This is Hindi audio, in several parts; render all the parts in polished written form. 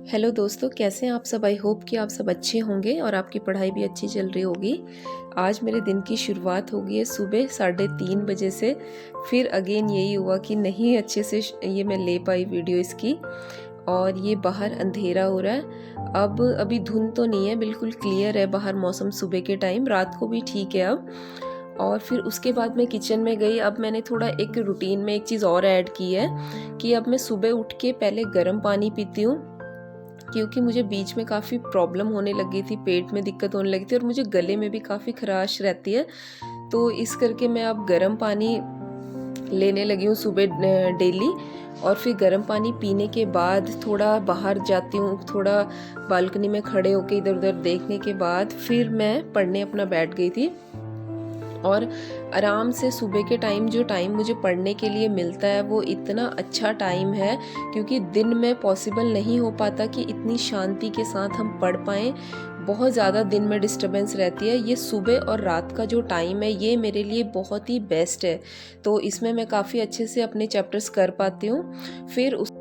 हेलो दोस्तों, कैसे हैं आप सब। आई होप कि आप सब अच्छे होंगे और आपकी पढ़ाई भी अच्छी चल रही होगी। आज मेरे दिन की शुरुआत हो गई है सुबह 3:30 बजे से। फिर अगेन यही हुआ कि नहीं अच्छे से ये मैं ले पाई वीडियो इसकी। और ये बाहर अंधेरा हो रहा है। अब अभी धुंध तो नहीं है, बिल्कुल क्लियर है बाहर मौसम सुबह के टाइम। रात को भी ठीक है अब। और फिर उसके बाद मैं किचन में गई। अब मैंने थोड़ा एक रूटीन में एक चीज़ और ऐड की है कि अब मैं सुबह उठ के पहले गर्म पानी पीती हूँ, क्योंकि मुझे बीच में काफ़ी प्रॉब्लम होने लगी थी, पेट में दिक्कत होने लगी थी और मुझे गले में भी काफ़ी खराश रहती है। तो इस करके मैं अब गर्म पानी लेने लगी हूँ सुबह डेली। और फिर गर्म पानी पीने के बाद थोड़ा बाहर जाती हूँ, थोड़ा बालकनी में खड़े होकर इधर उधर देखने के बाद फिर मैं पढ़ने अपना बैठ गई थी। और आराम से सुबह के टाइम जो टाइम मुझे पढ़ने के लिए मिलता है वो इतना अच्छा टाइम है, क्योंकि दिन में पॉसिबल नहीं हो पाता कि इतनी शांति के साथ हम पढ़ पाएँ। बहुत ज़्यादा दिन में डिस्टर्बेंस रहती है। ये सुबह और रात का जो टाइम है ये मेरे लिए बहुत ही बेस्ट है। तो इसमें मैं काफ़ी अच्छे से अपने चैप्टर्स कर पाती हूँ। फिर उस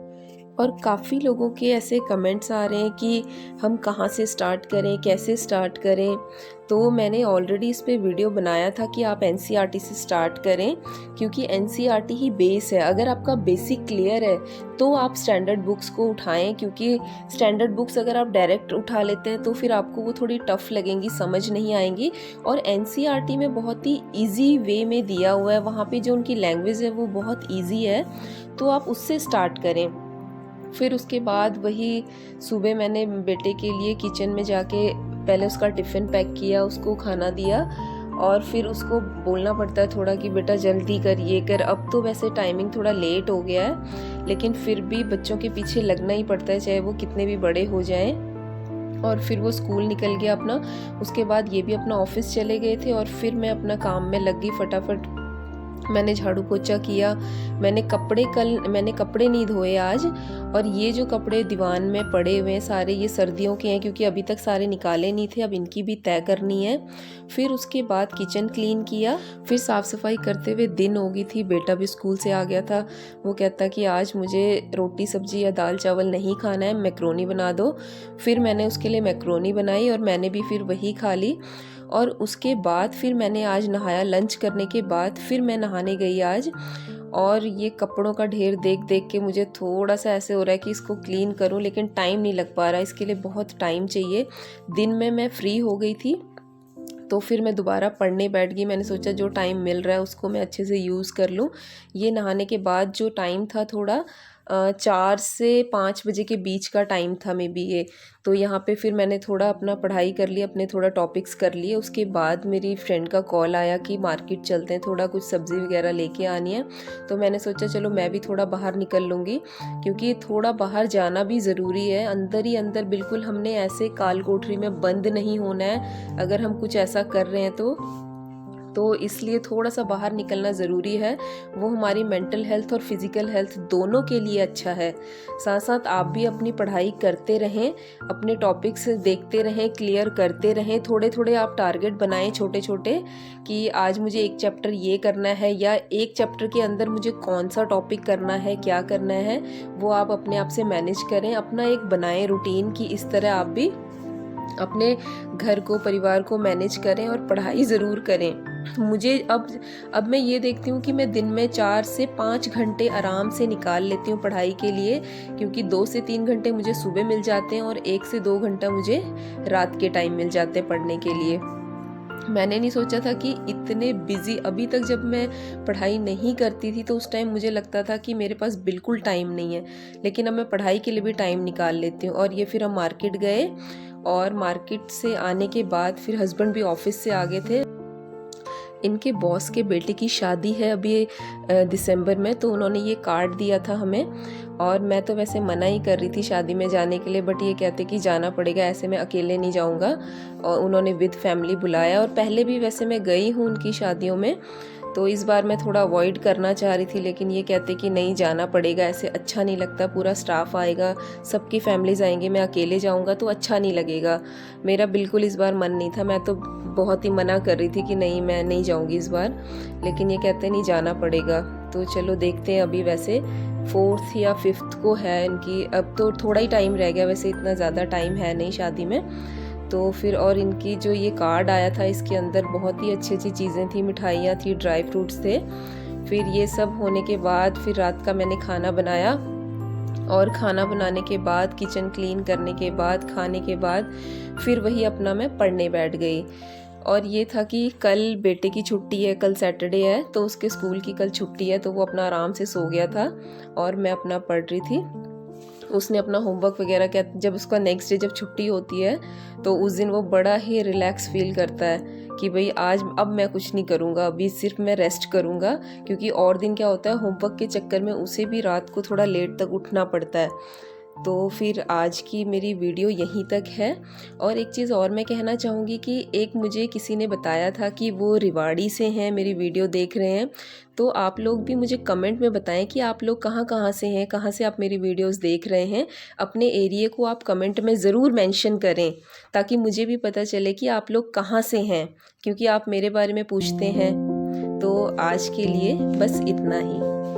और काफ़ी लोगों के ऐसे कमेंट्स आ रहे हैं कि हम कहाँ से स्टार्ट करें, कैसे स्टार्ट करें। तो मैंने ऑलरेडी इस पे वीडियो बनाया था कि आप एनसीईआरटी से स्टार्ट करें, क्योंकि एनसीईआरटी ही बेस है। अगर आपका बेसिक क्लियर है तो आप स्टैंडर्ड बुक्स को उठाएं, क्योंकि स्टैंडर्ड बुक्स अगर आप डायरेक्ट उठा लेते हैं तो फिर आपको वो थोड़ी टफ लगेंगी, समझ नहीं आएंगी। और एनसीईआरटी में बहुत ही ईजी वे में दिया हुआ है, वहाँ पे जो उनकी लैंग्वेज है वो बहुत ईजी है, तो आप उससे स्टार्ट करें। फिर उसके बाद वही सुबह मैंने बेटे के लिए किचन में जाके पहले उसका टिफ़िन पैक किया, उसको खाना दिया। और फिर उसको बोलना पड़ता है थोड़ा कि बेटा जल्दी कर, ये कर। अब तो वैसे टाइमिंग थोड़ा लेट हो गया है, लेकिन फिर भी बच्चों के पीछे लगना ही पड़ता है, चाहे वो कितने भी बड़े हो जाएं। और फिर वो स्कूल निकल गया अपना। उसके बाद ये भी अपना ऑफिस चले गए थे और फिर मैं अपना काम में लग गई फटाफट। मैंने झाड़ू पोछा किया। मैंने कपड़े नहीं धोए आज। और ये जो कपड़े दीवान में पड़े हुए हैं सारे, ये सर्दियों के हैं, क्योंकि अभी तक सारे निकाले नहीं थे, अब इनकी भी तय करनी है। फिर उसके बाद किचन क्लीन किया। फिर साफ़ सफाई करते हुए दिन हो गई थी। बेटा भी स्कूल से आ गया था। वो कहता कि आज मुझे रोटी सब्जी या दाल चावल नहीं खाना है, मैक्रोनी बना दो। फिर मैंने उसके लिए मैक्रोनी बनाई और मैंने भी फिर वही खा ली। और उसके बाद फिर मैंने आज नहाया। लंच करने के बाद फिर मैं नहाने गई आज। और ये कपड़ों का ढेर देख देख के मुझे थोड़ा सा ऐसे हो रहा है कि इसको क्लीन करूं, लेकिन टाइम नहीं लग पा रहा, इसके लिए बहुत टाइम चाहिए। दिन में मैं फ्री हो गई थी तो फिर मैं दोबारा पढ़ने बैठ गई। मैंने सोचा जो टाइम मिल रहा है उसको मैं अच्छे से यूज़ कर लूँ। ये नहाने के बाद जो टाइम था थोड़ा 4 से 5 बजे के बीच का टाइम था मे बी ये। तो यहाँ पे फिर मैंने थोड़ा अपना पढ़ाई कर ली, अपने थोड़ा टॉपिक्स कर लिए। उसके बाद मेरी फ्रेंड का कॉल आया कि मार्केट चलते हैं, थोड़ा कुछ सब्ज़ी वगैरह लेके आनी है। तो मैंने सोचा चलो मैं भी थोड़ा बाहर निकल लूँगी, क्योंकि थोड़ा बाहर जाना भी ज़रूरी है। अंदर ही अंदर बिल्कुल हमने ऐसे काल कोठरी में बंद नहीं होना है अगर हम कुछ ऐसा कर रहे हैं तो इसलिए थोड़ा सा बाहर निकलना ज़रूरी है। वो हमारी मेंटल हेल्थ और फिज़िकल हेल्थ दोनों के लिए अच्छा है। साथ साथ आप भी अपनी पढ़ाई करते रहें, अपने टॉपिक्स देखते रहें, क्लियर करते रहें। थोड़े थोड़े आप टारगेट बनाएं छोटे छोटे, कि आज मुझे एक चैप्टर ये करना है, या एक चैप्टर के अंदर मुझे कौन सा टॉपिक करना है, क्या करना है, वो आप अपने आप से मैनेज करें। अपना एक बनाएं रूटीन कि इस तरह आप भी अपने घर को, परिवार को मैनेज करें और पढ़ाई ज़रूर करें। मुझे अब मैं ये देखती हूँ कि मैं दिन में 4 से 5 घंटे आराम से निकाल लेती हूँ पढ़ाई के लिए, क्योंकि 2 से 3 घंटे मुझे सुबह मिल जाते हैं और 1 से 2 घंटा मुझे रात के टाइम मिल जाते हैं पढ़ने के लिए। मैंने नहीं सोचा था कि इतने बिजी, अभी तक जब मैं पढ़ाई नहीं करती थी तो उस टाइम मुझे लगता था कि मेरे पास बिल्कुल टाइम नहीं है, लेकिन अब मैं पढ़ाई के लिए भी टाइम निकाल लेती हूँ। और ये फिर हम मार्केट गए और मार्केट से आने के बाद फिर हस्बैंड भी ऑफिस से आ गए थे। इनके बॉस के बेटे की शादी है अभी दिसंबर में, तो उन्होंने ये कार्ड दिया था हमें। और मैं तो वैसे मना ही कर रही थी शादी में जाने के लिए, बट ये कहते कि जाना पड़ेगा, ऐसे मैं अकेले नहीं जाऊंगा। और उन्होंने विद फैमिली बुलाया। और पहले भी वैसे मैं गई हूँ उनकी शादियों में, तो इस बार मैं थोड़ा अवॉइड करना चाह रही थी, लेकिन ये कहते कि नहीं जाना पड़ेगा, ऐसे अच्छा नहीं लगता, पूरा स्टाफ आएगा, सबकी फैमिलीज आएंगे, मैं अकेले जाऊंगा तो अच्छा नहीं लगेगा। मेरा बिल्कुल इस बार मन नहीं था, मैं तो बहुत ही मना कर रही थी कि नहीं मैं नहीं जाऊंगी इस बार, लेकिन ये कहते नहीं जाना पड़ेगा। तो चलो देखते हैं अभी। वैसे 4th या 5th को है इनकी। अब तो थोड़ा ही टाइम रह गया, वैसे इतना ज़्यादा टाइम है नहीं शादी में। तो फिर और इनकी जो ये कार्ड आया था इसके अंदर बहुत ही अच्छी अच्छी चीज़ें थी, मिठाइयाँ थी, ड्राई फ्रूट्स थे। फिर ये सब होने के बाद फिर रात का मैंने खाना बनाया, और खाना बनाने के बाद, किचन क्लीन करने के बाद, खाने के बाद फिर वही अपना मैं पढ़ने बैठ गई। और ये था कि कल बेटे की छुट्टी है, कल सैटरडे है, तो उसके स्कूल की कल छुट्टी है, तो वो अपना आराम से सो गया था और मैं अपना पढ़ रही थी। उसने अपना होमवर्क वगैरह किया। जब उसका नेक्स्ट डे जब छुट्टी होती है तो उस दिन वो बड़ा ही रिलैक्स फील करता है कि भाई आज अब मैं कुछ नहीं करूँगा, अभी सिर्फ मैं रेस्ट करूँगा। क्योंकि और दिन क्या होता है, होमवर्क के चक्कर में उसे भी रात को थोड़ा लेट तक उठना पड़ता है। तो फिर आज की मेरी वीडियो यहीं तक है। और एक चीज़ और मैं कहना चाहूँगी कि एक मुझे किसी ने बताया था कि वो रिवाड़ी से हैं, मेरी वीडियो देख रहे हैं। तो आप लोग भी मुझे कमेंट में बताएं कि आप लोग कहाँ कहाँ से हैं, कहाँ से आप मेरी वीडियोस देख रहे हैं। अपने एरिया को आप कमेंट में ज़रूर मेंशन करें, ताकि मुझे भी पता चले कि आप लोग कहाँ से हैं, क्योंकि आप मेरे बारे में पूछते हैं। तो आज के लिए बस इतना ही।